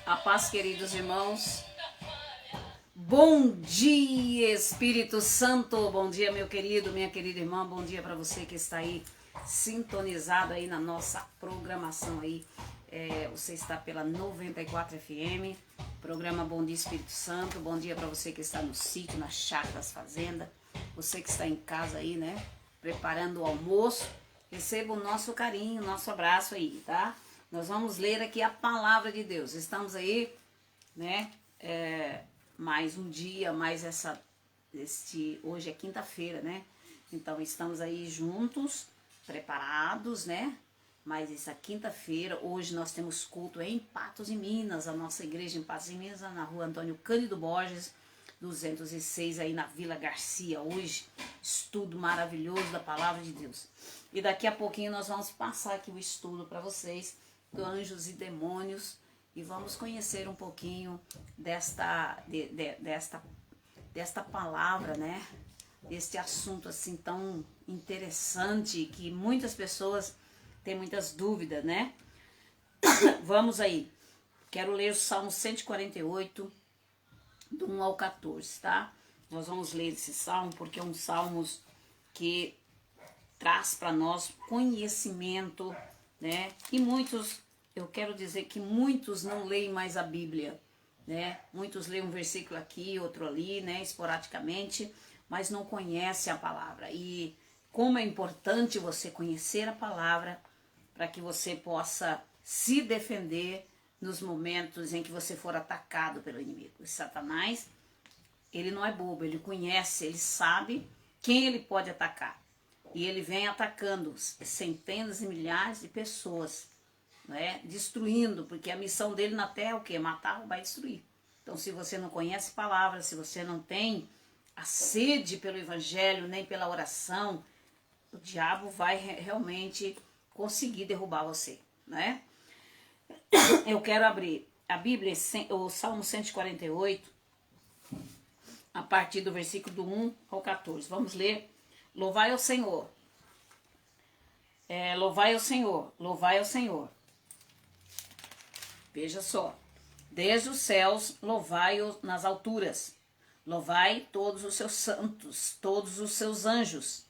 A paz, queridos irmãos. Bom dia, Espírito Santo. Bom dia, meu querido, minha querida irmã. Bom dia para você que está aí sintonizado aí na nossa programação aí. Você está pela 94 FM, programa Bom Dia, Espírito Santo. Bom dia para você que está no sítio, nas chácaras, fazenda. Você que está em casa aí, né, preparando o almoço. Receba o nosso carinho, o nosso abraço aí, tá? Nós vamos ler aqui a palavra de Deus. Estamos aí, né? Mais um dia, hoje é quinta-feira, né? Então estamos aí juntos, preparados, né? Mas essa quinta-feira, hoje nós temos culto em Patos em Minas, a nossa igreja em Patos em Minas, na rua Antônio Cândido Borges, 206, aí na Vila Garcia. Hoje, estudo maravilhoso da palavra de Deus. E daqui a pouquinho nós vamos passar aqui o estudo para vocês, do Anjos e Demônios, e vamos conhecer um pouquinho desta palavra, né? Deste assunto assim tão interessante, que muitas pessoas têm muitas dúvidas, né? Vamos aí. Quero ler o Salmo 148, do 1 ao 14, tá? Nós vamos ler esse salmo porque é um salmo que traz para nós conhecimento, né? E eu quero dizer que muitos não leem mais a Bíblia, né? Muitos leem um versículo aqui, outro ali, né? Esporadicamente, mas não conhecem a palavra. E como é importante você conhecer a palavra para que você possa se defender nos momentos em que você for atacado pelo inimigo. E Satanás, ele não é bobo, ele conhece, ele sabe quem ele pode atacar. E ele vem atacando centenas e milhares de pessoas, né? Destruindo, porque a missão dele na terra é o quê? Matar, roubar e destruir. Então, se você não conhece palavra, se você não tem a sede pelo evangelho, nem pela oração, o diabo vai realmente conseguir derrubar você, né? Eu quero abrir a Bíblia, o Salmo 148, a partir do versículo do 1 ao 14. Vamos ler. Louvai ao Senhor. Louvai ao Senhor. Louvai ao Senhor. Veja só. Desde os céus, louvai-o nas alturas. Louvai todos os seus santos, todos os seus anjos.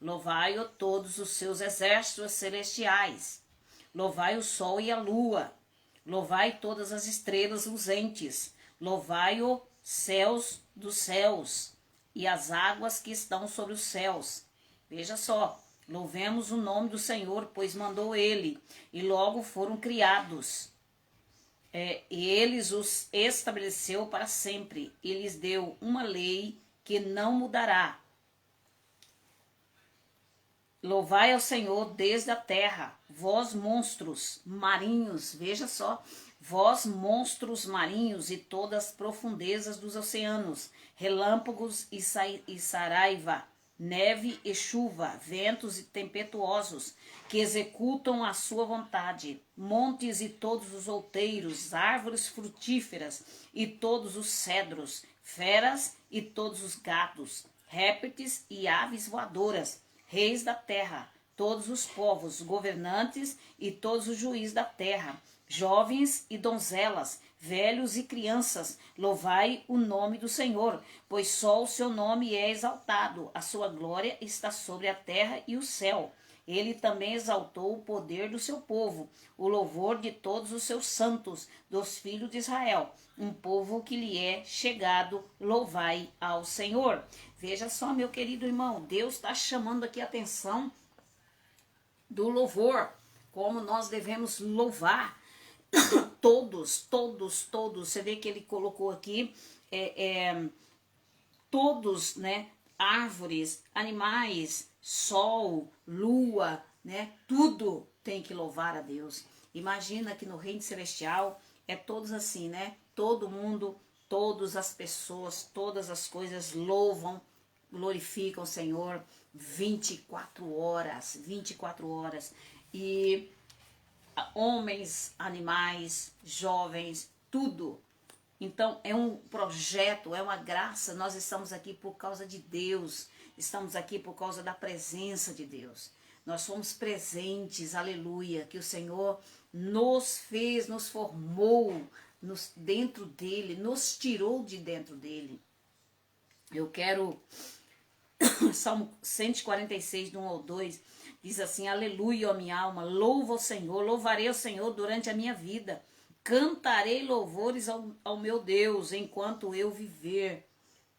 Louvai-o todos os seus exércitos celestiais. Louvai o sol e a lua. Louvai todas as estrelas luzentes. Louvai-o céus dos céus e as águas que estão sobre os céus. Veja só, louvemos o nome do Senhor, pois mandou ele, e logo foram criados. E eles os estabeleceu para sempre, e lhes deu uma lei que não mudará. Louvai ao Senhor desde a terra, vós monstros marinhos, veja só, vós monstros marinhos e todas as profundezas dos oceanos, relâmpagos e saraiva, neve e chuva, ventos e tempestuosos, que executam a sua vontade, montes e todos os outeiros, árvores frutíferas e todos os cedros, feras e todos os gados, répteis e aves voadoras, reis da terra, todos os povos, governantes e todos os juízes da terra, jovens e donzelas, velhos e crianças, louvai o nome do Senhor, pois só o seu nome é exaltado, a sua glória está sobre a terra e o céu. Ele também exaltou o poder do seu povo, o louvor de todos os seus santos, dos filhos de Israel, um povo que lhe é chegado, louvai ao Senhor. Veja só, meu querido irmão, Deus está chamando aqui a atenção do louvor, como nós devemos louvar todos. Você vê que ele colocou aqui todos, né? Árvores, animais, sol, lua, né? Tudo tem que louvar a Deus. Imagina que no reino celestial é todos assim, né? Todo mundo, todas as pessoas, todas as coisas louvam, glorificam o Senhor 24 horas. E homens, animais, jovens, tudo. Então é um projeto, é uma graça. Nós estamos aqui por causa de Deus, estamos aqui por causa da presença de Deus. Nós somos presentes, aleluia, que o Senhor nos fez, nos formou, dentro dele, nos tirou de dentro dele. Eu quero, Salmo 146, do 1 ao 2, diz assim: aleluia, ó minha alma, louva o Senhor, louvarei o Senhor durante a minha vida, cantarei louvores ao meu Deus enquanto eu viver.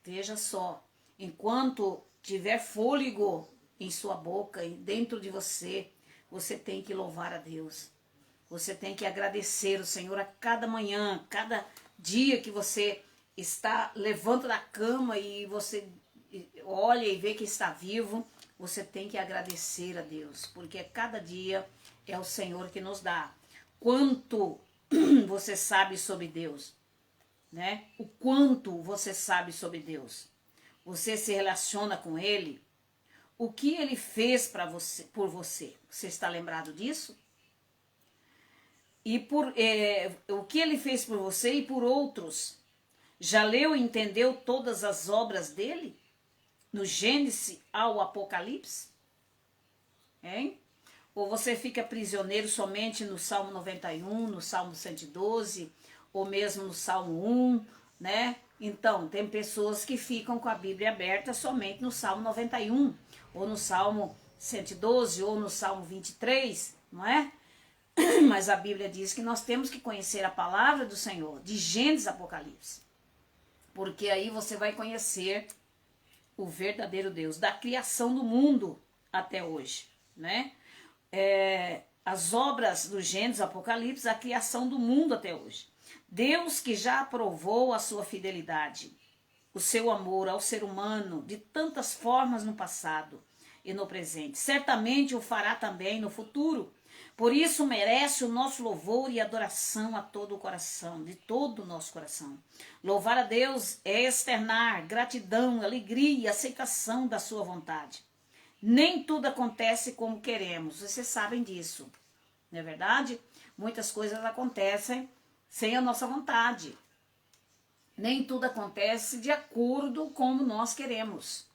Veja só, enquanto tiver fôlego em sua boca e dentro de você, você tem que louvar a Deus. Você tem que agradecer o Senhor a cada manhã, cada dia que você levanta da cama e você olha e vê que está vivo, você tem que agradecer a Deus, porque cada dia é o Senhor que nos dá. Quanto você sabe sobre Deus, né? O quanto você sabe sobre Deus. Você se relaciona com Ele. O que Ele fez por você? Você está lembrado disso? E o que Ele fez por você e por outros? Já leu e entendeu todas as obras dele? No Gênesis ao Apocalipse? Hein? Ou você fica prisioneiro somente no Salmo 91, no Salmo 112, ou mesmo no Salmo 1, né? Então, tem pessoas que ficam com a Bíblia aberta somente no Salmo 91, ou no Salmo 112, ou no Salmo 23, não é? Mas a Bíblia diz que nós temos que conhecer a palavra do Senhor, de Gênesis a Apocalipse. Porque aí você vai conhecer o verdadeiro Deus, da criação do mundo até hoje, né? As obras do Gênesis, Apocalipse, a criação do mundo até hoje. Deus que já aprovou a sua fidelidade, o seu amor ao ser humano de tantas formas no passado e no presente. Certamente o fará também no futuro. Por isso merece o nosso louvor e adoração a todo o coração, de todo o nosso coração. Louvar a Deus é externar gratidão, alegria e aceitação da sua vontade. Nem tudo acontece como queremos, vocês sabem disso, não é verdade? Muitas coisas acontecem sem a nossa vontade. Nem tudo acontece de acordo com como nós queremos,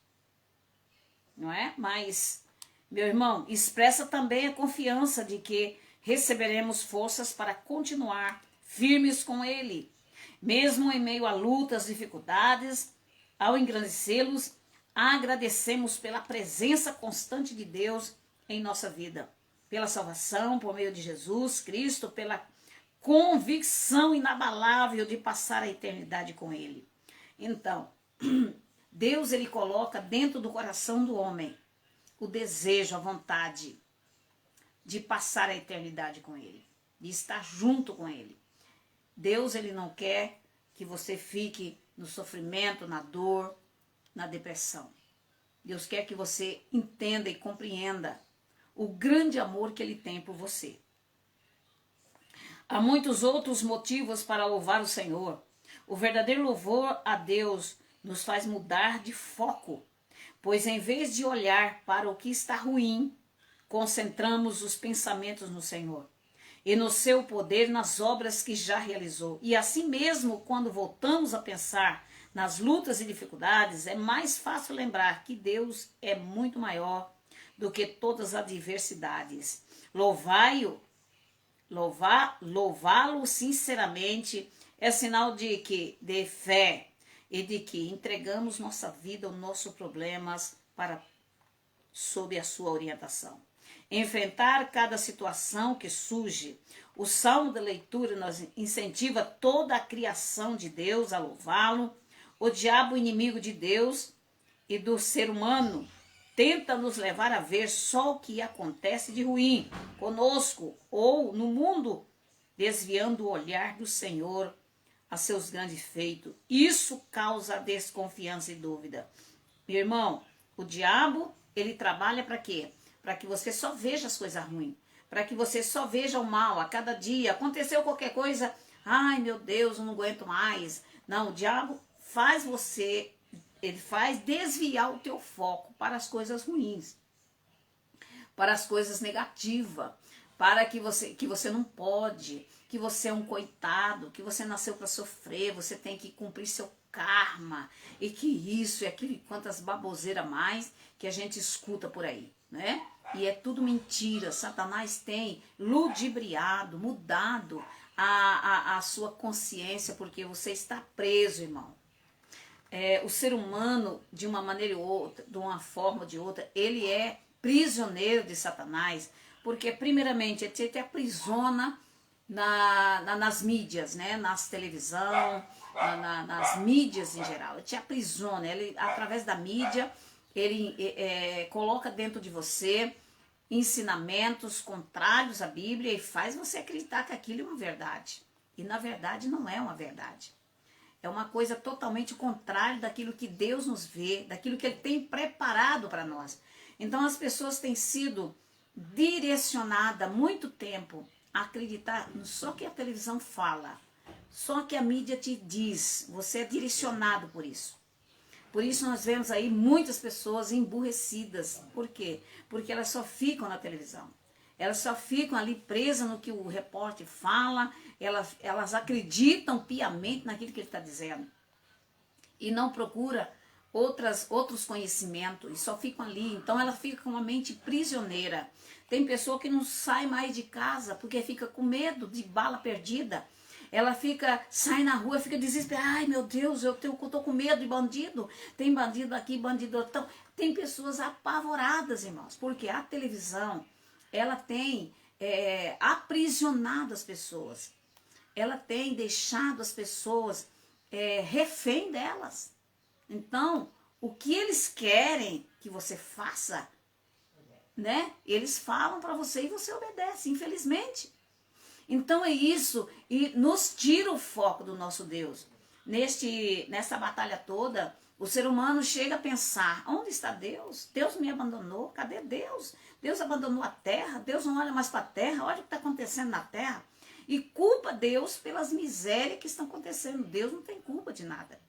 não é? Mas, meu irmão, expressa também a confiança de que receberemos forças para continuar firmes com Ele, mesmo em meio a lutas, dificuldades. Ao engrandecê-los, agradecemos pela presença constante de Deus em nossa vida, pela salvação por meio de Jesus Cristo, pela convicção inabalável de passar a eternidade com Ele. Então, Deus, Ele coloca dentro do coração do homem o desejo, a vontade de passar a eternidade com Ele, de estar junto com Ele. Deus, Ele não quer que você fique no sofrimento, na dor, na depressão. Deus quer que você entenda e compreenda o grande amor que Ele tem por você. Há muitos outros motivos para louvar o Senhor. O verdadeiro louvor a Deus nos faz mudar de foco, pois em vez de olhar para o que está ruim, concentramos os pensamentos no Senhor e no seu poder, nas obras que já realizou. E assim mesmo, quando voltamos a pensar nas lutas e dificuldades, é mais fácil lembrar que Deus é muito maior do que todas as adversidades. Louvá-lo sinceramente é sinal de fé e de que entregamos nossa vida, os nossos problemas sob a sua orientação. Enfrentar cada situação que surge. O salmo da leitura nos incentiva toda a criação de Deus a louvá-lo. O diabo, inimigo de Deus e do ser humano, tenta nos levar a ver só o que acontece de ruim conosco ou no mundo, desviando o olhar do Senhor a seus grandes feitos. Isso causa desconfiança e dúvida. Meu irmão, o diabo, ele trabalha para quê? Para que você só veja as coisas ruins, para que você só veja o mal a cada dia. Aconteceu qualquer coisa, ai meu Deus, eu não aguento mais. Não, o diabo ele faz desviar o teu foco para as coisas ruins, para as coisas negativas, para que você não pode, que você é um coitado, que você nasceu para sofrer, você tem que cumprir seu karma, e que isso e aquilo, quantas baboseiras mais que a gente escuta por aí, né? E é tudo mentira. Satanás tem ludibriado, mudado a sua consciência, porque você está preso, irmão. O ser humano, de uma maneira ou outra, de uma forma ou de outra, ele é prisioneiro de Satanás, porque primeiramente ele te aprisiona nas mídias, né? Nas televisão, nas mídias em geral. Ele te aprisiona, ele, através da mídia, ele coloca dentro de você ensinamentos contrários à Bíblia e faz você acreditar que aquilo é uma verdade. E na verdade não é uma verdade. É uma coisa totalmente contrária daquilo que Deus nos vê, daquilo que Ele tem preparado para nós. Então as pessoas têm sido direcionadas há muito tempo a acreditar só que a televisão fala, só que a mídia te diz, você é direcionado por isso. Por isso nós vemos aí muitas pessoas emburrecidas. Por quê? Porque elas só ficam na televisão. Elas só ficam ali presas no que o repórter fala, elas acreditam piamente naquilo que ele está dizendo. E não procura outros conhecimentos, e só ficam ali. Então ela fica com uma mente prisioneira. Tem pessoa que não sai mais de casa porque fica com medo de bala perdida. Ela sai na rua, fica desesperada. Ai, meu Deus, eu tô com medo de bandido. Tem bandido aqui, bandido lá. Então, tem pessoas apavoradas, irmãos, porque a televisão, ela tem aprisionado as pessoas. Ela tem deixado as pessoas refém delas. Então, o que eles querem que você faça, né? Eles falam para você e você obedece, infelizmente. Então é isso, e nos tira o foco do nosso Deus. Nessa batalha toda, o ser humano chega a pensar, onde está Deus? Deus me abandonou, cadê Deus? Deus abandonou a terra, Deus não olha mais para a terra, olha o que está acontecendo na terra. E culpa Deus pelas misérias que estão acontecendo. Deus não tem culpa de nada.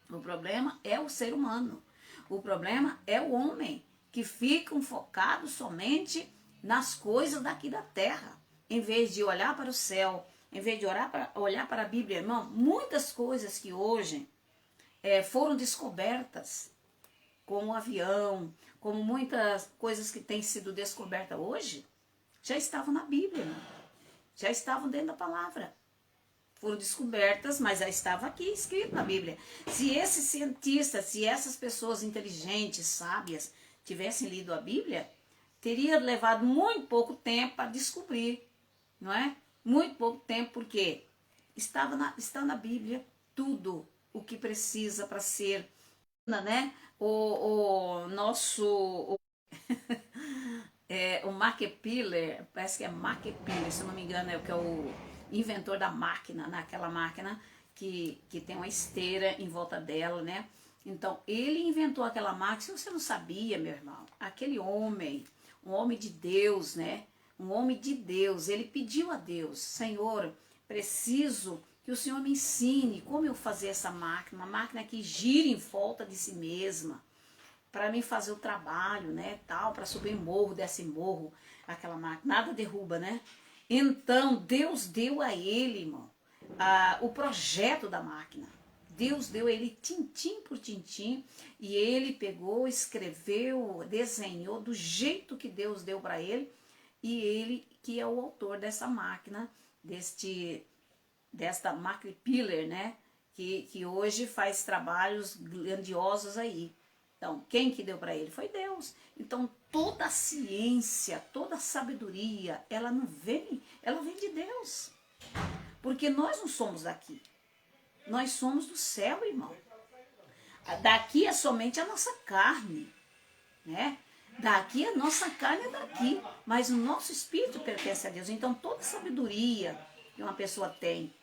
O problema é o ser humano. O problema é o homem, que fica focado somente nas coisas daqui da terra. Em vez de olhar para o céu, em vez de olhar para a Bíblia, irmão, muitas coisas que hoje foram descobertas, como o avião, como muitas coisas que têm sido descobertas hoje, já estavam na Bíblia, irmão. Já estavam dentro da palavra. Foram descobertas, mas já estava aqui escrito na Bíblia. Se esses cientistas, se essas pessoas inteligentes, sábias, tivessem lido a Bíblia, teria levado muito pouco tempo para descobrir. Não é? Muito pouco tempo, porque está na Bíblia tudo o que precisa para ser, né? O Mark Piller, parece que é Mark Piller, se eu não me engano, que é o inventor da máquina, naquela máquina que tem uma esteira em volta dela, né? Então, ele inventou aquela máquina. Se você não sabia, meu irmão, aquele homem, um homem de Deus, né? Um homem de Deus, ele pediu a Deus, Senhor, preciso que o Senhor me ensine como eu fazer essa máquina, uma máquina que gira em volta de si mesma, para mim fazer o trabalho, né, tal, para subir morro, desce morro, aquela máquina, nada derruba, né? Então, Deus deu a ele, irmão, o projeto da máquina. Deus deu ele tintim por tintim, e ele pegou, escreveu, desenhou do jeito que Deus deu para ele. E ele que é o autor dessa máquina, desta Mark Piller, né? Que hoje faz trabalhos grandiosos aí. Então, quem que deu para ele? Foi Deus. Então, toda a ciência, toda a sabedoria, ela vem de Deus. Porque nós não somos daqui. Nós somos do céu, irmão. Daqui é somente a nossa carne, né? Daqui a nossa carne é daqui, mas o nosso espírito pertence a Deus. Então toda sabedoria que uma pessoa tem,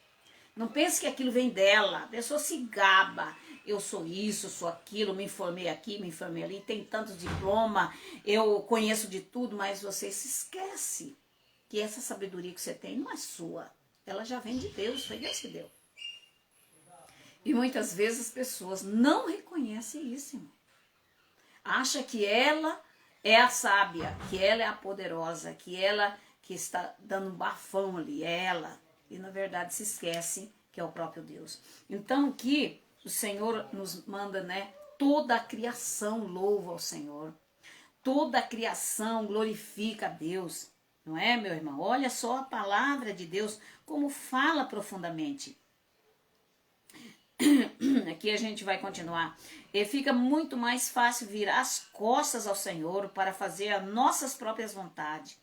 não pense que aquilo vem dela. A pessoa se gaba, eu sou isso, sou aquilo, me informei aqui, me informei ali, tem tantos diplomas, eu conheço de tudo, mas você se esquece que essa sabedoria que você tem não é sua, ela já vem de Deus, foi Deus que deu. E muitas vezes as pessoas não reconhecem isso, irmão. Acha que ela é a sábia, que ela é a poderosa, que ela que está dando um bafão ali, é ela. E na verdade se esquece que é o próprio Deus. Então aqui o Senhor nos manda, né? Toda a criação louva ao Senhor. Toda a criação glorifica a Deus. Não é, meu irmão? Olha só a palavra de Deus, como fala profundamente. Aqui a gente vai continuar. E fica muito mais fácil virar as costas ao Senhor para fazer as nossas próprias vontades.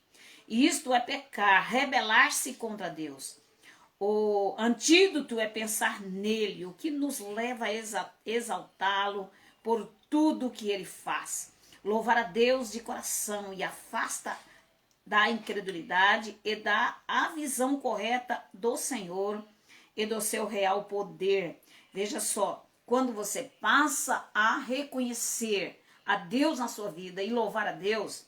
E isto é pecar, rebelar-se contra Deus. O antídoto é pensar nele, o que nos leva a exaltá-lo por tudo que ele faz. Louvar a Deus de coração e afasta da incredulidade e dá a visão correta do Senhor e do seu real poder. Veja só, quando você passa a reconhecer a Deus na sua vida e louvar a Deus,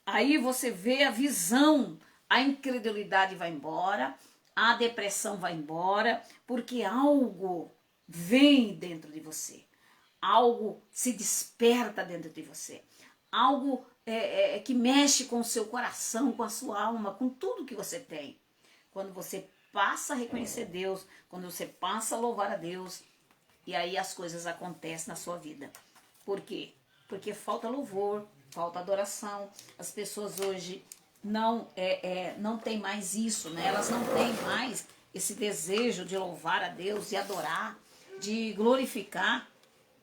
aí você vê a visão, a incredulidade vai embora, a depressão vai embora, porque algo vem dentro de você, algo se desperta dentro de você, algo que mexe com o seu coração, com a sua alma, com tudo que você tem. Quando você passa a reconhecer Deus, quando você passa a louvar a Deus, e aí as coisas acontecem na sua vida. Por quê? Porque falta louvor, falta adoração. As pessoas hoje não têm mais isso, né? Elas não têm mais esse desejo de louvar a Deus, de adorar, de glorificar,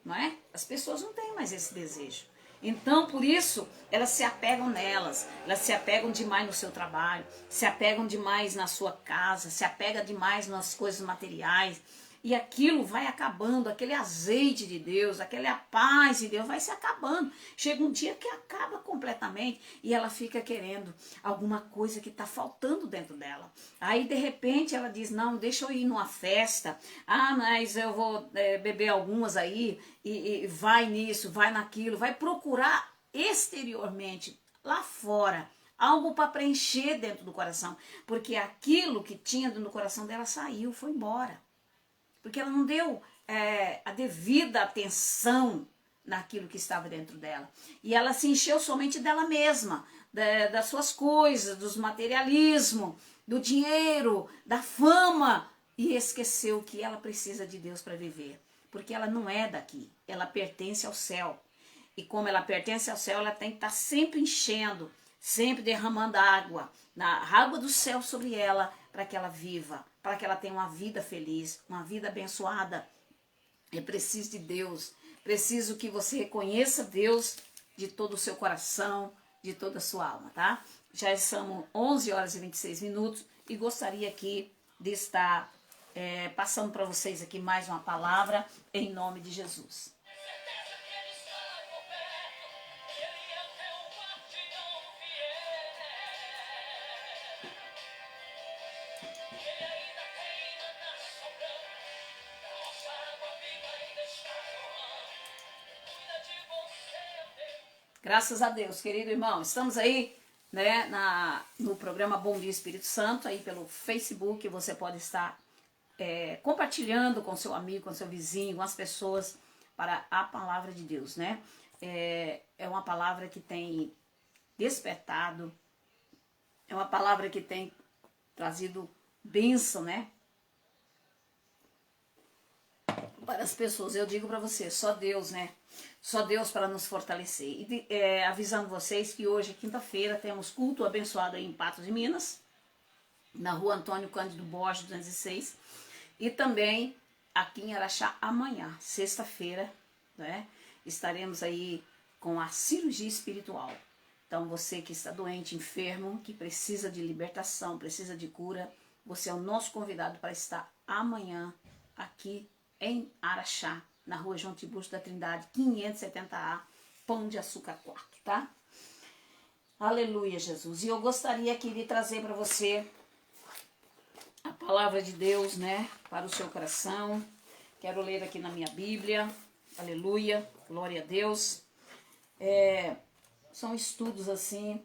não é? As pessoas não têm mais esse desejo. Então, por isso, elas se apegam nelas, elas se apegam demais no seu trabalho, se apegam demais na sua casa, se apegam demais nas coisas materiais, e aquilo vai acabando, aquele azeite de Deus, aquela paz de Deus vai se acabando. Chega um dia que acaba completamente e ela fica querendo alguma coisa que está faltando dentro dela. Aí, de repente, ela diz, não, deixa eu ir numa festa, mas eu vou beber algumas aí, e vai nisso, vai naquilo, vai procurar exteriormente, lá fora, algo para preencher dentro do coração, porque aquilo que tinha dentro do coração dela saiu, foi embora. Porque ela não deu a devida atenção naquilo que estava dentro dela. E ela se encheu somente dela mesma, das suas coisas, dos materialismo, do dinheiro, da fama, e esqueceu que ela precisa de Deus para viver. Porque ela não é daqui, ela pertence ao céu. E como ela pertence ao céu, ela tem que estar sempre enchendo, sempre derramando água, na água do céu sobre ela, para que ela viva, para que ela tenha uma vida feliz, uma vida abençoada. É preciso de Deus, preciso que você reconheça Deus de todo o seu coração, de toda a sua alma, tá? Já são 11 horas e 26 minutos e gostaria aqui de estar passando para vocês aqui mais uma palavra em nome de Jesus. Graças a Deus, querido irmão. Estamos aí, né, no programa Bom Dia Espírito Santo, aí pelo Facebook. Você pode estar compartilhando com seu amigo, com seu vizinho, com as pessoas para a palavra de Deus, né? É uma palavra que tem despertado, é uma palavra que tem trazido bênção, né? Para as pessoas. Eu digo para você, só Deus, né? Só Deus para nos fortalecer. E avisando vocês que hoje, quinta-feira, temos culto abençoado aí em Patos de Minas, na rua Antônio Cândido Borges, 206. E também aqui em Araxá, amanhã, sexta-feira, né? Estaremos aí com a cirurgia espiritual. Então, você que está doente, enfermo, que precisa de libertação, precisa de cura, você é o nosso convidado para estar amanhã aqui em Araxá, na rua João Tiburcio da Trindade, 570A, Pão de Açúcar 4, tá? Aleluia, Jesus. E eu gostaria aqui de trazer para você a palavra de Deus, né, para o seu coração. Quero ler aqui na minha Bíblia. Aleluia, glória a Deus. São estudos, assim,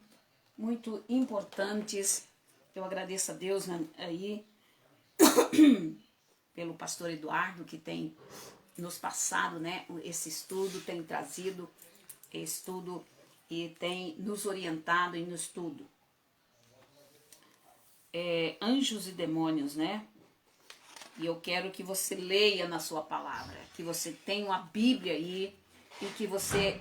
muito importantes. Eu agradeço a Deus, né, aí, pelo pastor Eduardo, que tem nos passado, né, esse estudo, tem trazido estudo e tem nos orientado no estudo. Anjos e demônios, né? E eu quero que você leia na sua palavra, que você tenha uma Bíblia aí e que você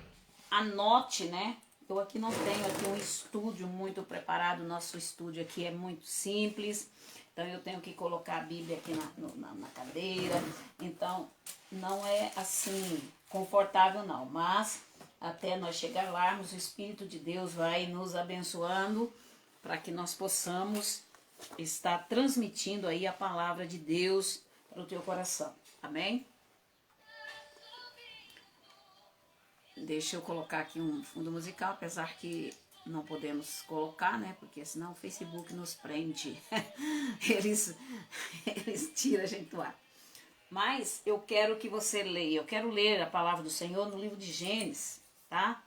anote, né? eu aqui não tenho aqui um estúdio muito preparado, nosso estúdio aqui é muito simples, então eu tenho que colocar a Bíblia aqui na cadeira, então não é assim confortável não, mas até nós chegar lá, o Espírito de Deus vai nos abençoando para que nós possamos estar transmitindo aí a palavra de Deus para o teu coração, amém? Deixa eu colocar aqui um fundo musical, apesar que não podemos colocar, né? Porque senão o Facebook nos prende. Eles tiram a gente do ar. Mas eu quero que você leia. Eu quero ler a palavra do Senhor no livro de Gênesis, tá?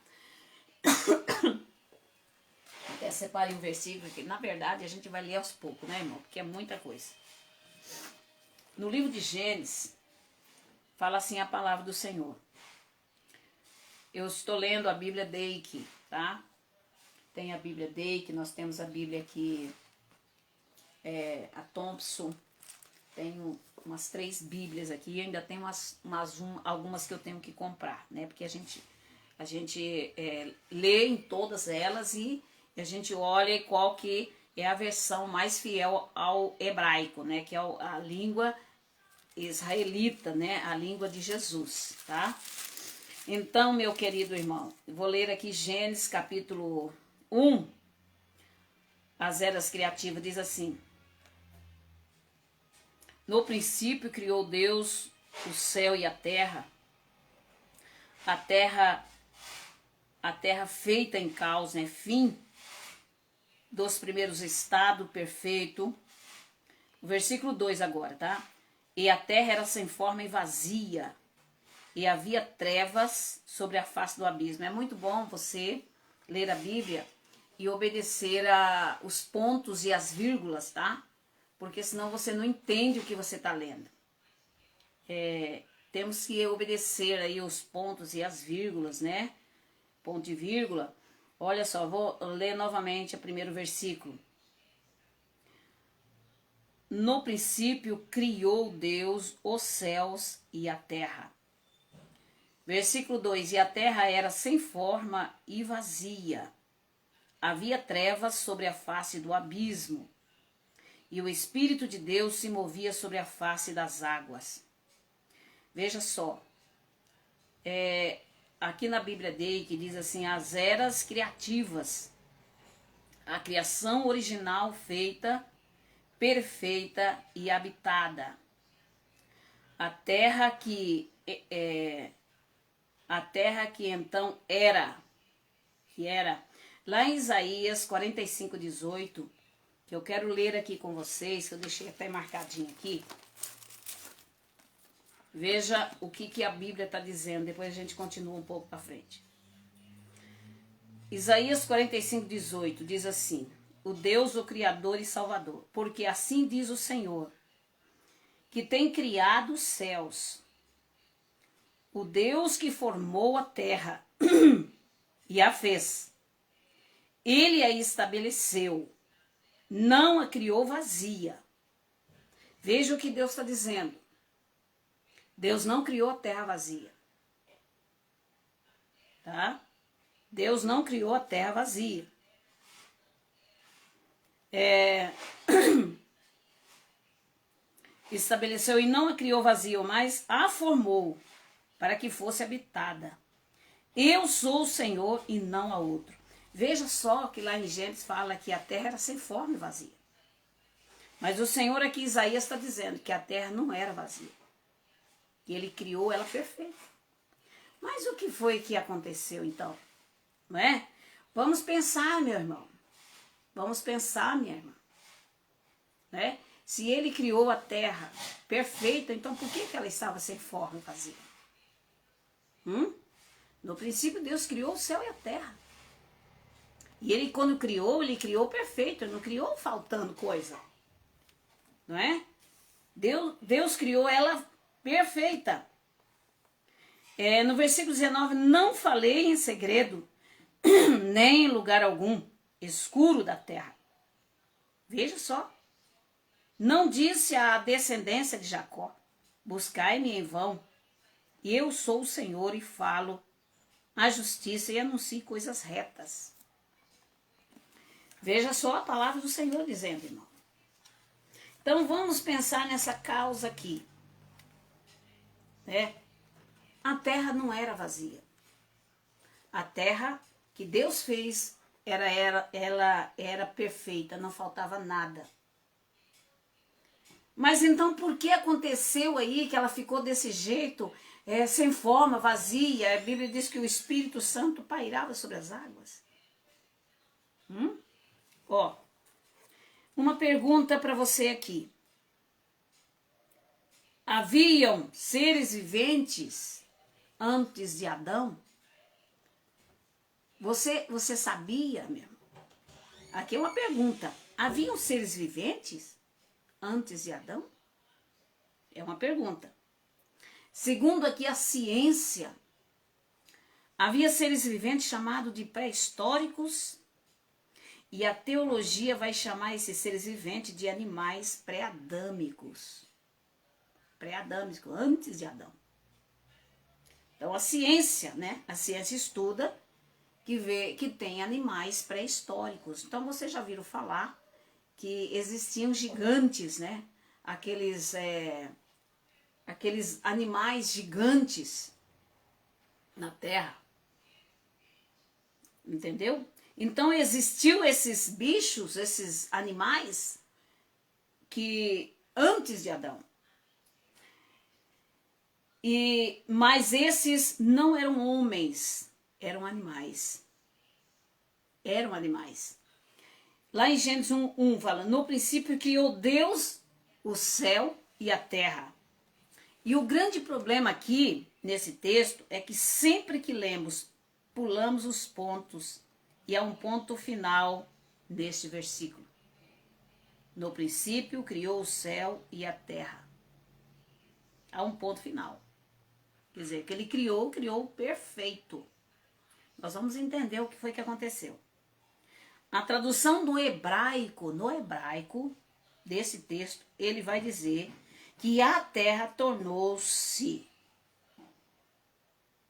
Até separei um versículo que, na verdade, a gente vai ler aos poucos, né, irmão? Porque é muita coisa. No livro de Gênesis, fala assim a palavra do Senhor. Eu estou lendo a Bíblia Dake, tá? Tem a Bíblia Dake, nós temos a Bíblia aqui, a Thompson. Tenho umas 3 Bíblias aqui, ainda tem algumas que eu tenho que comprar, né? Porque a gente lê em todas elas e a gente olha qual que é a versão mais fiel ao hebraico, né? Que é a língua israelita, né? A língua de Jesus, tá? Então, meu querido irmão, vou ler aqui Gênesis capítulo 1, as eras criativas, diz assim: no princípio criou Deus o céu e a terra feita em caos, né? Fim dos primeiros estados perfeito. O versículo 2 agora, tá? E a terra era sem forma e vazia, e havia trevas sobre a face do abismo. É muito bom você ler a Bíblia e obedecer os pontos e as vírgulas, tá? Porque senão você não entende o que você está lendo. Temos que obedecer aí os pontos e as vírgulas, né? Ponto e vírgula. Olha só, vou ler novamente o primeiro versículo. No princípio criou Deus os céus e a terra. Versículo 2, e a terra era sem forma e vazia. Havia trevas sobre a face do abismo, e o Espírito de Deus se movia sobre a face das águas. Veja só, aqui na Bíblia Dake diz assim, as eras criativas, a criação original feita, perfeita e habitada. A terra que então era, lá em Isaías 45:18, que eu quero ler aqui com vocês, que eu deixei até marcadinho aqui. Veja o que a Bíblia está dizendo, depois a gente continua um pouco para frente. Isaías 45:18 diz assim, o Deus, o Criador e Salvador, porque assim diz o Senhor, que tem criado os céus, o Deus que formou a terra e a fez. Ele a estabeleceu, não a criou vazia. Veja o que Deus está dizendo. Deus não criou a terra vazia. Tá? Deus não criou a terra vazia. Estabeleceu e não a criou vazia, mas a formou para que fosse habitada. Eu sou o Senhor e não há outro. Veja só que lá em Gênesis fala que a terra era sem forma e vazia. Mas o Senhor aqui, Isaías, está dizendo que a terra não era vazia. Que ele criou ela perfeita. Mas o que foi que aconteceu então? Não é? Vamos pensar, meu irmão. Vamos pensar, minha irmã. Né? Se ele criou a terra perfeita, então por que ela estava sem forma e vazia? No princípio, Deus criou o céu e a terra. E ele, quando criou, ele criou perfeito. Ele não criou faltando coisa. Não é? Deus criou ela perfeita. No versículo 19, não falei em segredo, nem em lugar algum escuro da terra. Veja só. Não disse à descendência de Jacó, buscai-me em vão. Eu sou o Senhor e falo a justiça e anuncie coisas retas. Veja só a palavra do Senhor dizendo, irmão. Então vamos pensar nessa causa aqui. Né? A terra não era vazia. A terra que Deus fez, ela era perfeita, não faltava nada. Mas então por que aconteceu aí que ela ficou desse jeito, sem forma, vazia? A Bíblia diz que o Espírito Santo pairava sobre as águas. Ó, uma pergunta para você aqui. Haviam seres viventes antes de Adão? Você sabia mesmo? Aqui é uma pergunta. Haviam seres viventes antes de Adão? É uma pergunta. Segundo aqui a ciência, havia seres viventes chamados de pré-históricos e a teologia vai chamar esses seres viventes de animais pré-adâmicos. Pré-adâmicos, antes de Adão. Então a ciência, né? A ciência estuda que tem animais pré-históricos. Então vocês já viram falar que existiam gigantes, né? Aqueles animais gigantes na Terra. Entendeu? Então existiu esses bichos, esses animais que antes de Adão. Mas esses não eram homens, eram animais. Eram animais. Lá em Gênesis 1 fala, no princípio criou Deus o céu e a terra. E o grande problema aqui, nesse texto, é que sempre que lemos, pulamos os pontos e há um ponto final neste versículo. No princípio criou o céu e a terra. Há um ponto final. Quer dizer, que ele criou perfeito. Nós vamos entender o que foi que aconteceu. A tradução do hebraico, no hebraico, desse texto, ele vai dizer que a terra tornou-se.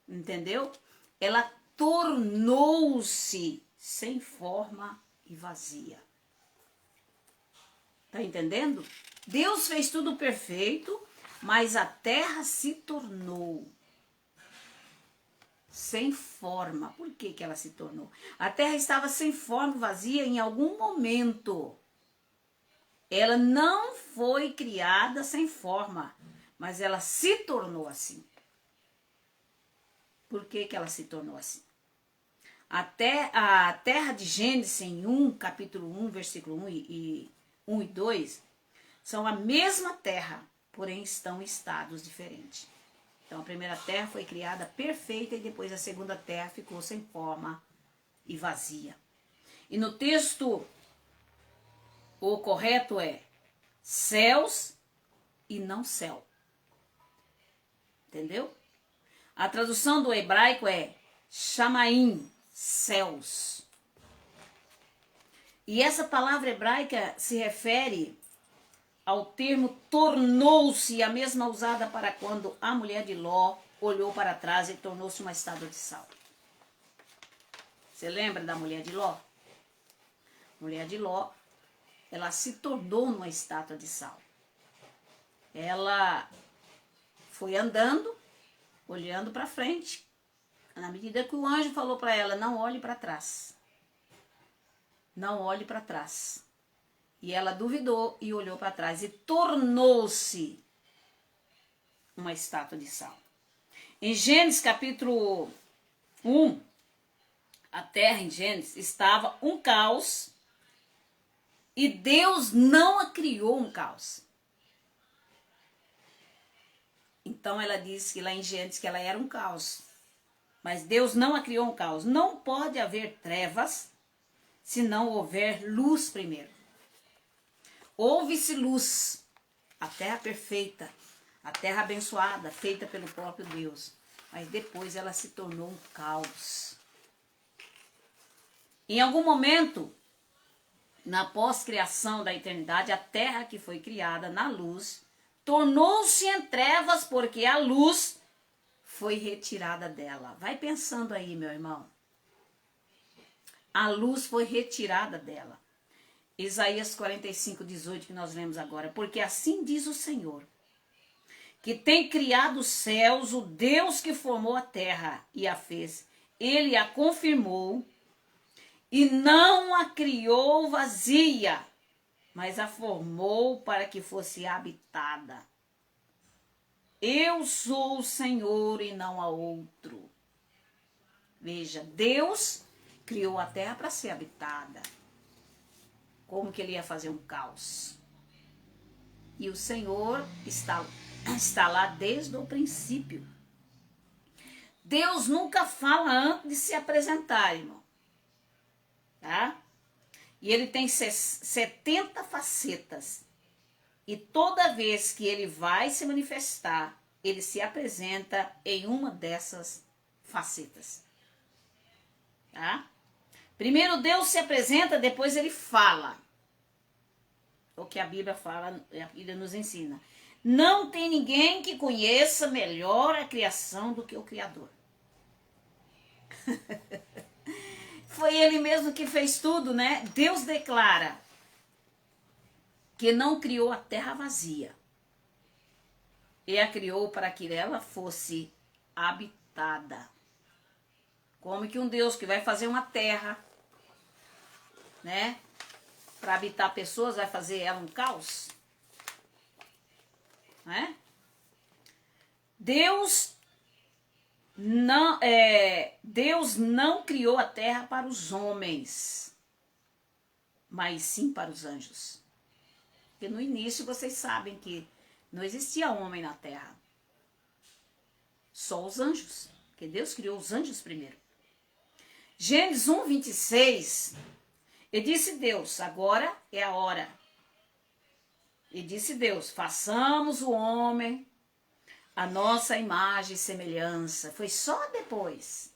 Entendeu? Ela tornou-se sem forma e vazia. Tá entendendo? Deus fez tudo perfeito, mas a terra se tornou sem forma. Por que ela se tornou? A terra estava sem forma, vazia em algum momento. Ela não foi criada sem forma, mas ela se tornou assim. Por que ela se tornou assim? A terra de Gênesis em capítulo 1, versículo 1 e 2, são a mesma terra, porém estão em estados diferentes. Então a primeira terra foi criada perfeita e depois a segunda terra ficou sem forma e vazia. E no texto, o correto é céus e não céu. Entendeu? A tradução do hebraico é chamaim, céus. E essa palavra hebraica se refere ao termo tornou-se, a mesma usada para quando a mulher de Ló olhou para trás e tornou-se uma estátua de sal. Você lembra da mulher de Ló? A mulher de Ló, ela se tornou uma estátua de sal. Ela foi andando, olhando para frente, na medida que o anjo falou para ela, não olhe para trás. Não olhe para trás. E ela duvidou e olhou para trás e tornou-se uma estátua de sal. Em Gênesis capítulo 1, a terra em Gênesis estava um caos e Deus não a criou um caos. Então ela disse que lá em Gênesis que ela era um caos. Mas Deus não a criou um caos. Não pode haver trevas se não houver luz primeiro. Houve-se luz, a terra perfeita, a terra abençoada, feita pelo próprio Deus. Mas depois ela se tornou um caos. Em algum momento, na pós-criação da eternidade, a terra que foi criada na luz, tornou-se em trevas porque a luz foi retirada dela. Vai pensando aí, meu irmão. A luz foi retirada dela. Isaías 45:18, que nós lemos agora. Porque assim diz o Senhor, que tem criado os céus, o Deus que formou a terra e a fez. Ele a confirmou e não a criou vazia, mas a formou para que fosse habitada. Eu sou o Senhor e não há outro. Veja, Deus criou a terra para ser habitada. Como que ele ia fazer um caos? E o Senhor está lá desde o princípio. Deus nunca fala antes de se apresentar, irmão. Tá? E ele tem 70 facetas. E toda vez que ele vai se manifestar, ele se apresenta em uma dessas facetas. Tá? Primeiro Deus se apresenta, depois ele fala. O que a Bíblia fala, a Bíblia nos ensina. Não tem ninguém que conheça melhor a criação do que o Criador. Foi ele mesmo que fez tudo, né? Deus declara que não criou a terra vazia. Ele a criou para que ela fosse habitada. Como que um Deus que vai fazer uma terra, né? Para habitar pessoas, vai fazer ela um caos? Né? Deus não criou a terra para os homens, mas sim para os anjos. Porque no início vocês sabem que não existia homem na terra. Só os anjos. Porque Deus criou os anjos primeiro. Gênesis 1:26. E disse Deus, agora é a hora. E disse Deus, façamos o homem a nossa imagem e semelhança. Foi só depois.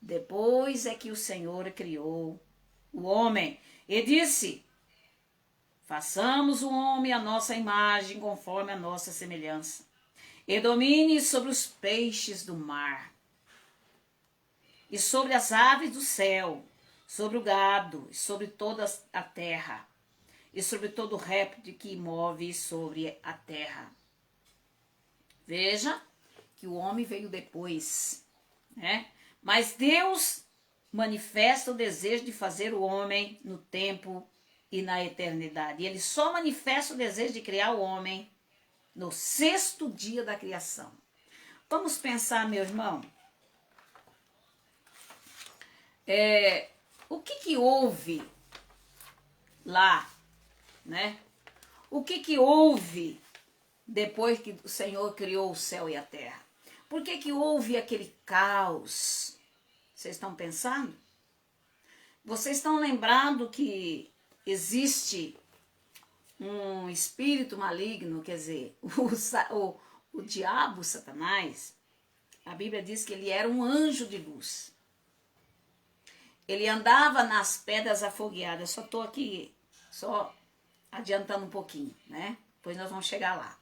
Depois é que o Senhor criou o homem. E disse, façamos o homem a nossa imagem conforme a nossa semelhança. E domine sobre os peixes do mar. E sobre as aves do céu. Sobre o gado. E sobre toda a terra. E sobre todo réptil que move sobre a terra. Veja que o homem veio depois, né? Mas Deus manifesta o desejo de fazer o homem no tempo e na eternidade. E ele só manifesta o desejo de criar o homem no 6º dia da criação. Vamos pensar, meu irmão, o que houve lá, né? O que houve depois que o Senhor criou o céu e a terra? Por que houve aquele caos? Vocês estão pensando? Vocês estão lembrando que existe um espírito maligno, quer dizer, o diabo, Satanás, a Bíblia diz que ele era um anjo de luz. Ele andava nas pedras afogueadas. Só estou aqui, só adiantando um pouquinho, né? Depois nós vamos chegar lá.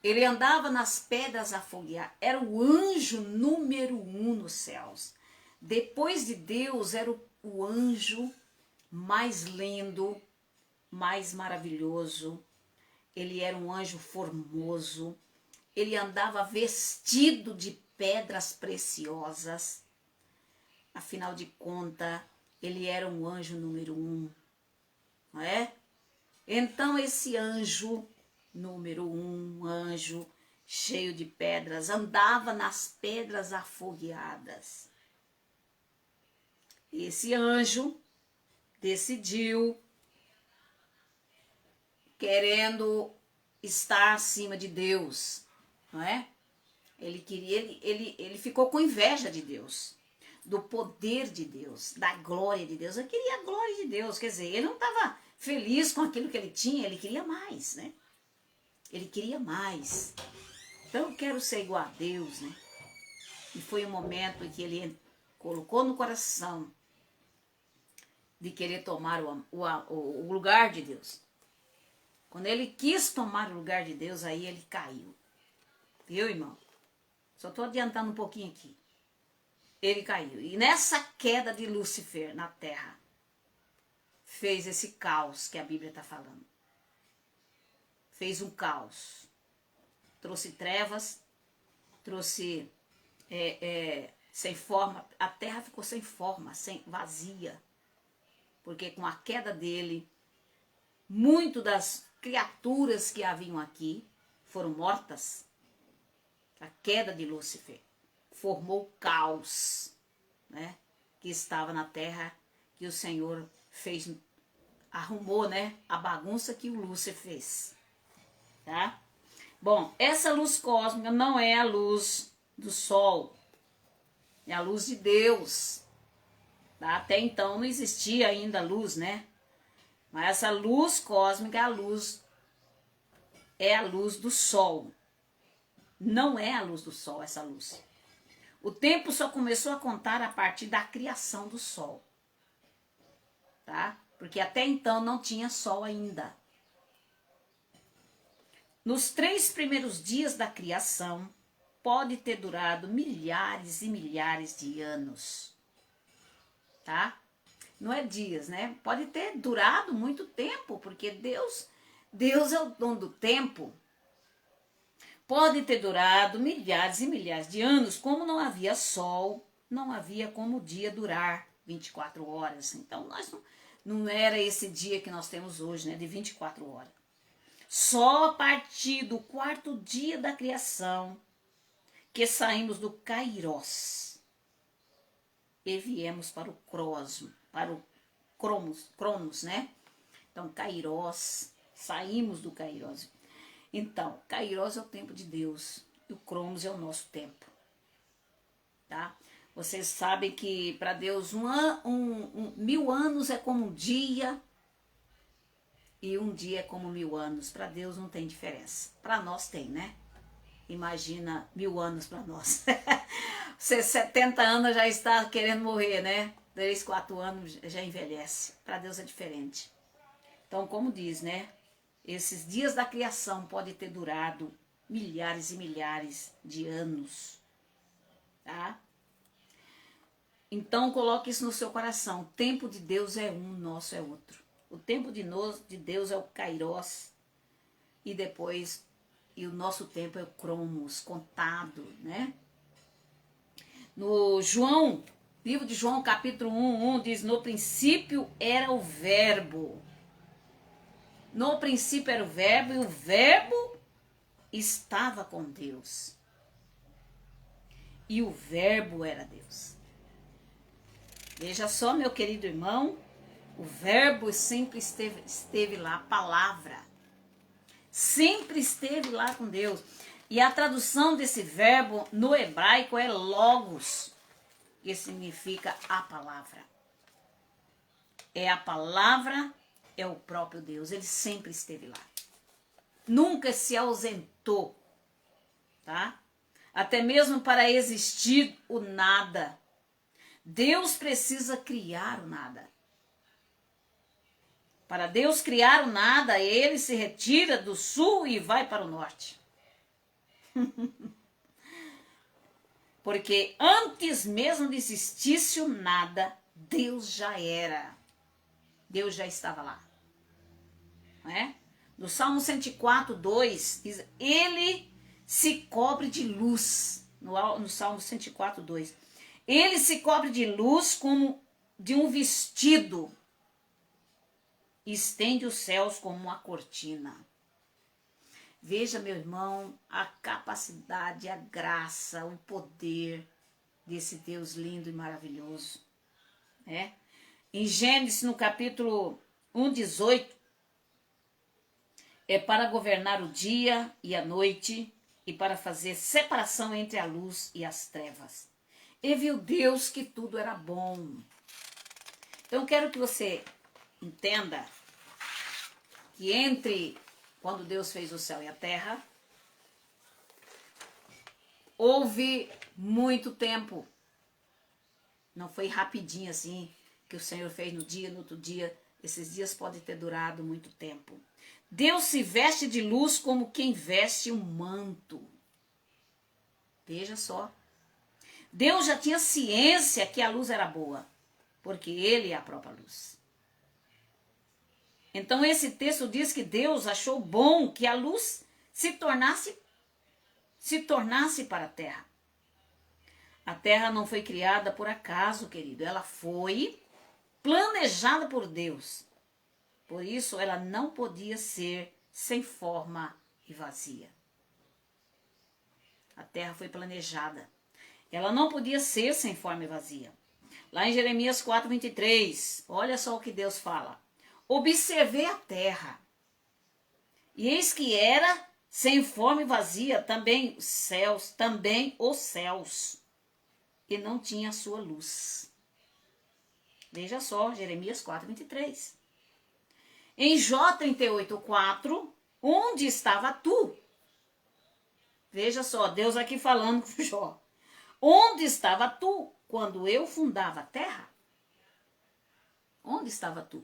Ele andava nas pedras afogueadas. Era o anjo número 1 nos céus. Depois de Deus, era o anjo mais lindo, mais maravilhoso. Ele era um anjo formoso. Ele andava vestido de pedras preciosas. Afinal de contas, ele era um anjo número 1. Não é? Então esse anjo número 1, anjo cheio de pedras, andava nas pedras afogueadas. Esse anjo decidiu, querendo estar acima de Deus, não é? Ele ficou com inveja de Deus, do poder de Deus, da glória de Deus. Ele queria a glória de Deus, quer dizer, ele não estava feliz com aquilo que ele tinha, ele queria mais, né? Ele queria mais. Então eu quero ser igual a Deus, né? E foi um momento em que ele colocou no coração de querer tomar o lugar de Deus. Quando ele quis tomar o lugar de Deus, aí ele caiu. Viu, irmão? Só estou adiantando um pouquinho aqui. Ele caiu. E nessa queda de Lúcifer na terra, fez esse caos que a Bíblia está falando. Fez um caos. Trouxe trevas, trouxe sem forma. A terra ficou sem forma, vazia. Porque com a queda dele, muito das criaturas que haviam aqui foram mortas. A queda de Lúcifer formou caos, né? Que estava na terra, que o Senhor fez, arrumou, né? A bagunça que o Lúcifer fez, tá? Bom, essa luz cósmica não é a luz do sol, é a luz de Deus. Tá? Até então não existia ainda luz, né? Mas essa luz cósmica é a luz do sol. Não é a luz do sol essa luz. O tempo só começou a contar a partir da criação do sol. Tá? Porque até então não tinha sol ainda. Nos 3 primeiros dias da criação, pode ter durado milhares e milhares de anos. Tá? Não é dias, né? Pode ter durado muito tempo, porque Deus é o dono do tempo. Pode ter durado milhares e milhares de anos, como não havia sol, não havia como o dia durar 24 horas. Então, não era esse dia que nós temos hoje, né? De 24 horas. Só a partir do 4º dia da criação que saímos do Kairos e viemos para o Cronos, né? Então, Kairos, saímos do Kairos. Então, Kairos é o tempo de Deus e o Cronos é o nosso tempo, tá? Vocês sabem que para Deus 1000 anos é como um dia e um dia é como 1000 anos. Para Deus não tem diferença. Para nós tem, né? Imagina 1000 anos para nós. Você 70 anos já está querendo morrer, né? 3, 4 anos já envelhece. Para Deus é diferente. Então, como diz, né? Esses dias da criação podem ter durado milhares e milhares de anos, tá? Então, coloque isso no seu coração. O tempo de Deus é um, o nosso é outro. O tempo de Deus é o Kairos e depois, e o nosso tempo é o Cronos, contado, né? No livro de João, capítulo 1, diz: no princípio era o verbo. No princípio era o verbo, e o verbo estava com Deus. E o verbo era Deus. Veja só, meu querido irmão, o verbo sempre esteve lá, a palavra. Sempre esteve lá com Deus. E a tradução desse verbo no hebraico é logos, que significa a palavra. É a palavra, é o próprio Deus. Ele sempre esteve lá. Nunca se ausentou, tá? Até mesmo para existir o nada. Deus precisa criar o nada. Para Deus criar o nada, ele se retira do sul e vai para o norte. Porque antes mesmo de existisse o nada, Deus já era. Deus já estava lá. Não é? No Salmo 104, 2, diz: ele se cobre de luz. No Salmo 104, 2. Ele se cobre de luz como de um vestido. Estende os céus como uma cortina. Veja, meu irmão, a capacidade, a graça, o poder desse Deus lindo e maravilhoso. Né? Em Gênesis, no capítulo 1, 18, é para governar o dia e a noite e para fazer separação entre a luz e as trevas. E viu Deus que tudo era bom. Então, eu quero que você entenda que entre quando Deus fez o céu e a terra, houve muito tempo. Não foi rapidinho assim que o Senhor fez no dia, no outro dia. Esses dias podem ter durado muito tempo. Deus se veste de luz como quem veste um manto. Veja só. Deus já tinha ciência que a luz era boa, porque ele é a própria luz. Então esse texto diz que Deus achou bom que a luz se tornasse para a terra. A terra não foi criada por acaso, querido. Ela foi planejada por Deus. Por isso ela não podia ser sem forma e vazia. A terra foi planejada. Ela não podia ser sem forma e vazia. Lá em Jeremias 4:23, olha só o que Deus fala. Observei a terra, e eis que era sem forma e vazia, também os céus, e não tinha a sua luz. Veja só, Jeremias 4:23. Em Jó 38:4, onde estava tu? Veja só, Deus aqui falando com Jó. Onde estava tu quando eu fundava a terra? Onde estava tu?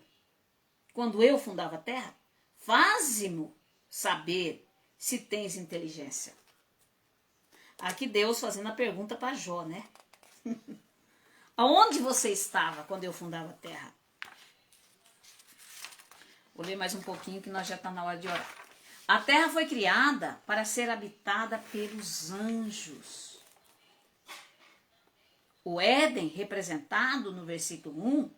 Quando eu fundava a terra? Faze-mo saber se tens inteligência. Aqui Deus fazendo a pergunta para Jó, né? Aonde você estava quando eu fundava a terra? Vou ler mais um pouquinho que nós já está na hora de orar. A terra foi criada para ser habitada pelos anjos. O Éden, representado no versículo 1,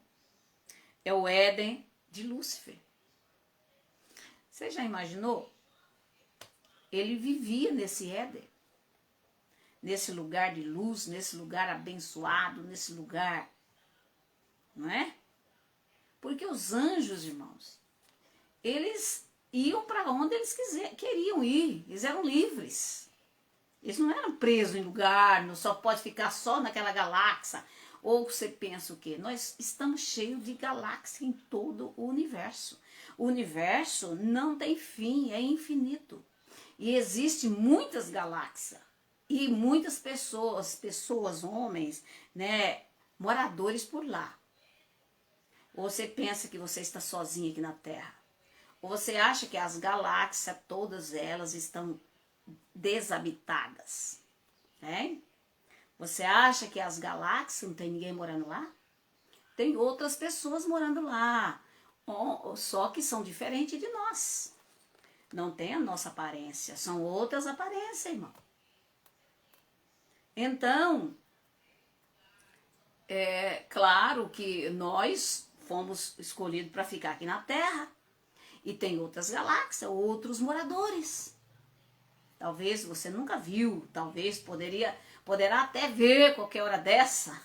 é o Éden de Lúcifer. Você já imaginou? Ele vivia nesse Éden, nesse lugar de luz, nesse lugar abençoado, nesse lugar, não é? Porque os anjos, irmãos, eles iam para onde eles queriam ir, eles eram livres. Eles não eram presos em lugar, não só pode ficar só naquela galáxia. Ou você pensa o quê? Nós estamos cheios de galáxias em todo o universo. O universo não tem fim, é infinito. E existem muitas galáxias. E muitas pessoas, homens, né, moradores por lá. Ou você pensa que você está sozinho aqui na Terra? Ou você acha que as galáxias, todas elas, estão desabitadas? Né? Você acha que as galáxias não tem ninguém morando lá? Tem outras pessoas morando lá, só que são diferentes de nós. Não tem a nossa aparência, são outras aparências, irmão. Então, é claro que nós fomos escolhidos para ficar aqui na Terra, e tem outras galáxias, outros moradores. Talvez você nunca viu, talvez poderá até ver qualquer hora dessa.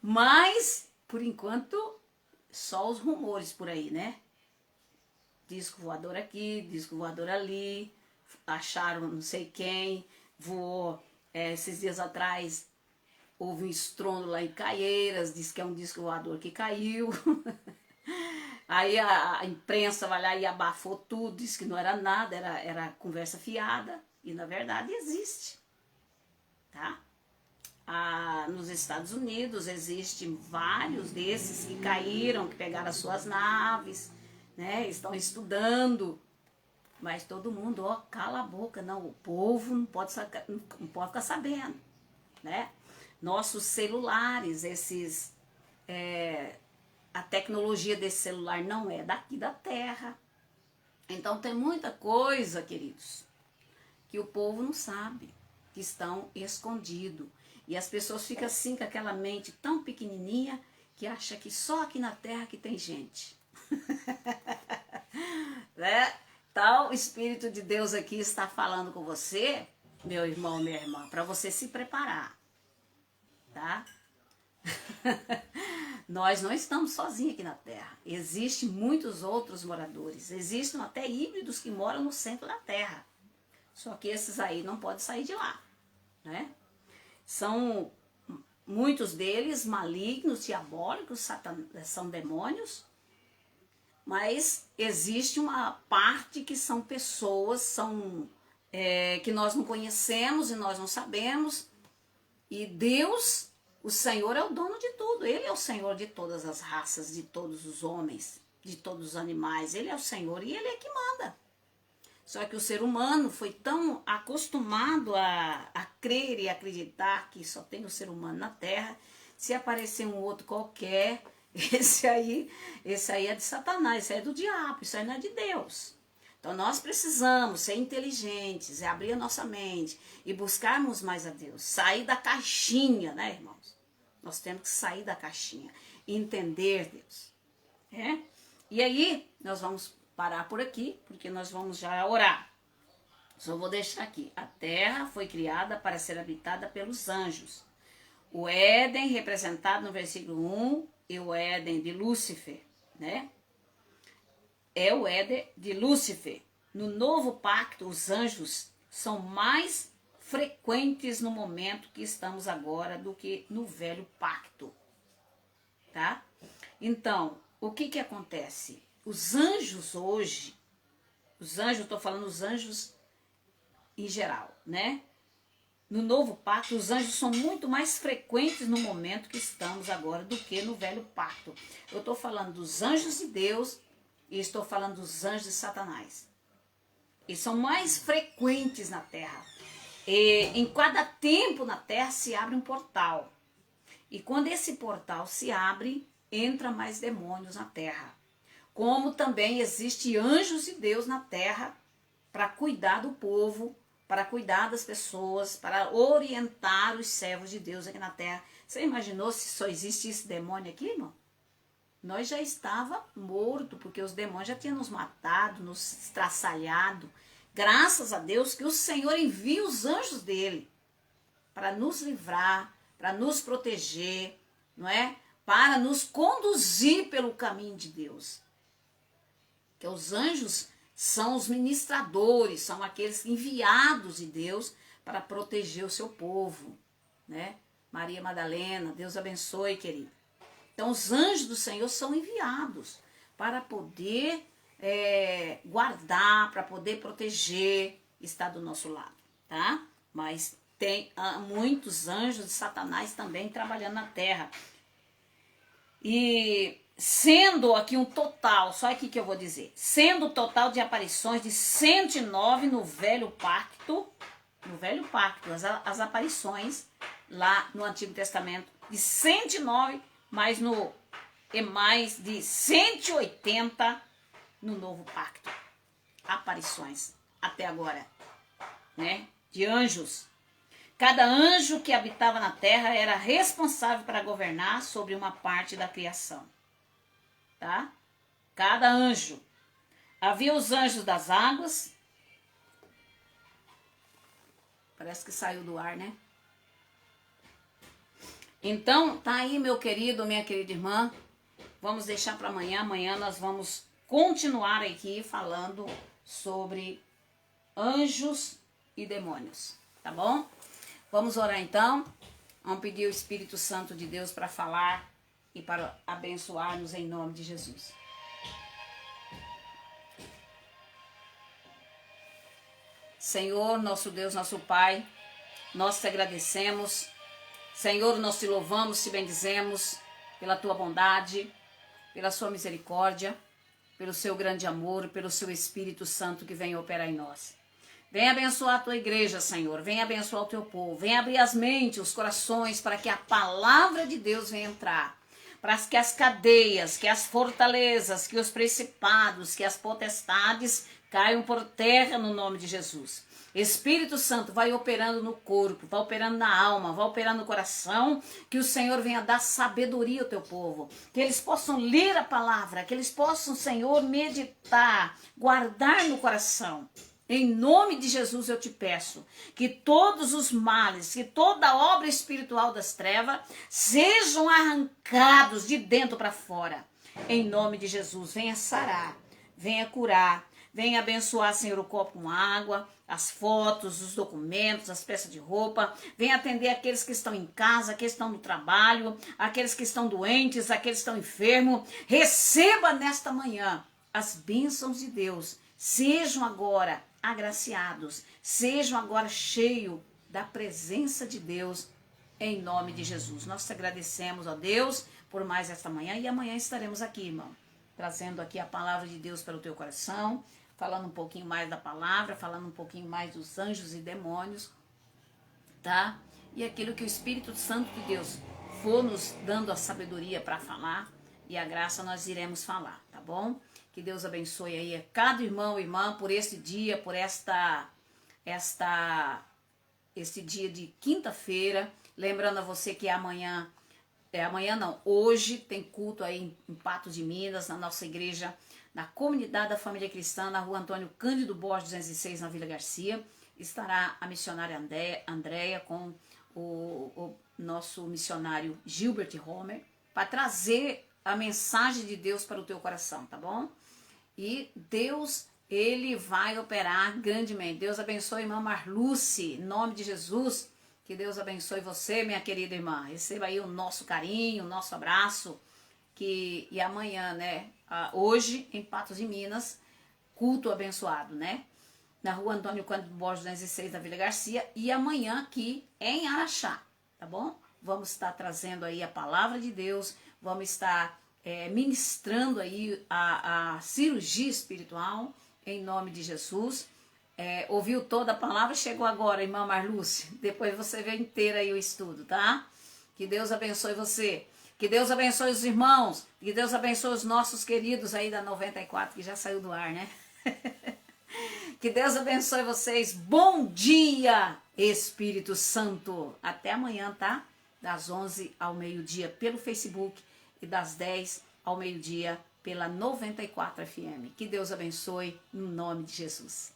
Mas, por enquanto, só os rumores por aí, né? Disco voador aqui, disco voador ali, acharam não sei quem, voou. Esses dias atrás, houve um estrondo lá em Caieiras, diz que é um disco voador que caiu. Aí a imprensa vai lá e abafou tudo, disse que não era nada, era conversa fiada. E na verdade existe, tá? Nos Estados Unidos existem vários desses que caíram, que pegaram as suas naves, né? Estão estudando. Mas todo mundo, ó, cala a boca, não, o povo não pode ficar sabendo, né? Nossos celulares, a tecnologia desse celular não é daqui da Terra. Então tem muita coisa, queridos, que o povo não sabe, que estão escondidos. E as pessoas ficam assim com aquela mente tão pequenininha que acha que só aqui na Terra que tem gente. Né? Então o Espírito de Deus aqui está falando com você, meu irmão, minha irmã, para você se preparar, tá? Nós não estamos sozinhos aqui na Terra. Existem muitos outros moradores. Existem até híbridos que moram no centro da Terra. Só que esses aí não podem sair de lá, né? São muitos deles malignos, diabólicos, são demônios. Mas existe uma parte que são pessoas, que nós não conhecemos e nós não sabemos. E Deus, o Senhor, é o dono de tudo. Ele é o Senhor de todas as raças, de todos os homens, de todos os animais. Ele é o Senhor e Ele é que manda. Só que o ser humano foi tão acostumado a crer e acreditar que só tem o ser humano na Terra. Se aparecer um outro qualquer, esse aí é de Satanás, esse aí é do diabo, isso aí não é de Deus. Então nós precisamos ser inteligentes, abrir a nossa mente e buscarmos mais a Deus. Sair da caixinha, né, irmãos? Nós temos que sair da caixinha e entender Deus. E aí, nós vamos parar por aqui, porque nós vamos já orar. Só vou deixar aqui. A terra foi criada para ser habitada pelos anjos. O Éden, representado no versículo 1, é o Éden de Lúcifer, né? É o Éden de Lúcifer. No novo pacto, os anjos são mais frequentes no momento que estamos agora do que no velho pacto, tá? Então, o que acontece? Os anjos hoje, estou falando os anjos em geral, né? No novo pacto, os anjos são muito mais frequentes no momento que estamos agora do que no velho pacto. Eu estou falando dos anjos de Deus e estou falando dos anjos de Satanás. Eles são mais frequentes na terra. E em cada tempo na terra se abre um portal. E quando esse portal se abre, entra mais demônios na terra. Como também existe anjos de Deus na terra para cuidar do povo, para cuidar das pessoas, para orientar os servos de Deus aqui na terra. Você imaginou se só existisse demônio aqui, irmão? Nós já estava morto, porque os demônios já tinham nos matado, nos estraçalhado. Graças a Deus que o Senhor envia os anjos dele para nos livrar, para nos proteger, não é? Para nos conduzir pelo caminho de Deus. Que os anjos são os ministradores, são aqueles enviados de Deus para proteger o seu povo, né? Maria Madalena, Deus abençoe, querido. Então, os anjos do Senhor são enviados para poder guardar, para poder proteger, estar do nosso lado, tá? Mas tem muitos anjos de Satanás também trabalhando na terra. E sendo aqui um total, só aqui que eu vou dizer, sendo o total de aparições de 109 no Velho Pacto, as aparições lá no Antigo Testamento, de 109, mas mais de 180 no Novo Pacto. Aparições até agora, né? De anjos. Cada anjo que habitava na terra era responsável para governar sobre uma parte da criação. Tá? Cada anjo. Havia os anjos das águas. Parece que saiu do ar, né? Então, tá aí, meu querido, minha querida irmã. Vamos deixar para amanhã. Amanhã nós vamos continuar aqui falando sobre anjos e demônios. Tá bom? Vamos orar então. Vamos pedir o Espírito Santo de Deus para falar e para abençoar-nos em nome de Jesus. Senhor, nosso Deus, nosso Pai, nós te agradecemos. Senhor, nós te louvamos, te bendizemos pela tua bondade, pela sua misericórdia, pelo seu grande amor, pelo seu Espírito Santo que vem operar em nós. Vem abençoar a tua igreja, Senhor. Vem abençoar o teu povo. Vem abrir as mentes, os corações, para que a palavra de Deus venha entrar. Para que as cadeias, que as fortalezas, que os principados, que as potestades caiam por terra no nome de Jesus. Espírito Santo, vai operando no corpo, vai operando na alma, vai operando no coração, que o Senhor venha dar sabedoria ao teu povo, que eles possam ler a palavra, que eles possam, Senhor, meditar, guardar no coração. Em nome de Jesus eu te peço que todos os males, que toda obra espiritual das trevas sejam arrancados de dentro para fora. Em nome de Jesus, venha sarar, venha curar, venha abençoar, Senhor, o copo com água, as fotos, os documentos, as peças de roupa. Venha atender aqueles que estão em casa, aqueles que estão no trabalho, aqueles que estão doentes, aqueles que estão enfermos. Receba nesta manhã as bênçãos de Deus. Sejam agora agraciados, sejam agora cheios da presença de Deus, em nome de Jesus. Nós te agradecemos, ó Deus, por mais esta manhã, e amanhã estaremos aqui, irmão, trazendo aqui a palavra de Deus para o teu coração, falando um pouquinho mais da palavra, falando um pouquinho mais dos anjos e demônios, tá? E aquilo que o Espírito Santo de Deus for nos dando a sabedoria para falar e a graça nós iremos falar, tá bom? Que Deus abençoe aí a cada irmão e irmã por esse dia, por este dia de quinta-feira. Lembrando a você que amanhã não, hoje tem culto aí em Patos de Minas, na nossa igreja, na comunidade da família cristã, na rua Antônio Cândido Borges 206, na Vila Garcia. Estará a missionária Andréia com o nosso missionário Gilbert Homer, para trazer a mensagem de Deus para o teu coração, tá bom? E Deus, Ele vai operar grandemente. Deus abençoe a irmã Marluce, em nome de Jesus. Que Deus abençoe você, minha querida irmã. Receba aí o nosso carinho, o nosso abraço. E amanhã, né? Hoje, em Patos de Minas, culto abençoado, né? Na rua Antônio Cândido Borges 206, da Vila Garcia. E amanhã aqui em Araxá, tá bom? Vamos estar trazendo aí a palavra de Deus. Vamos estar ministrando aí a cirurgia espiritual, em nome de Jesus. Ouviu toda a palavra, chegou agora, irmã Marluce. Depois você vê inteira aí o estudo, tá? Que Deus abençoe você. Que Deus abençoe os irmãos. Que Deus abençoe os nossos queridos aí da 94, que já saiu do ar, né? Que Deus abençoe vocês. Bom dia, Espírito Santo. Até amanhã, tá? Das 11 ao meio-dia pelo Facebook e das 10 ao meio-dia pela 94 FM. Que Deus abençoe no nome de Jesus.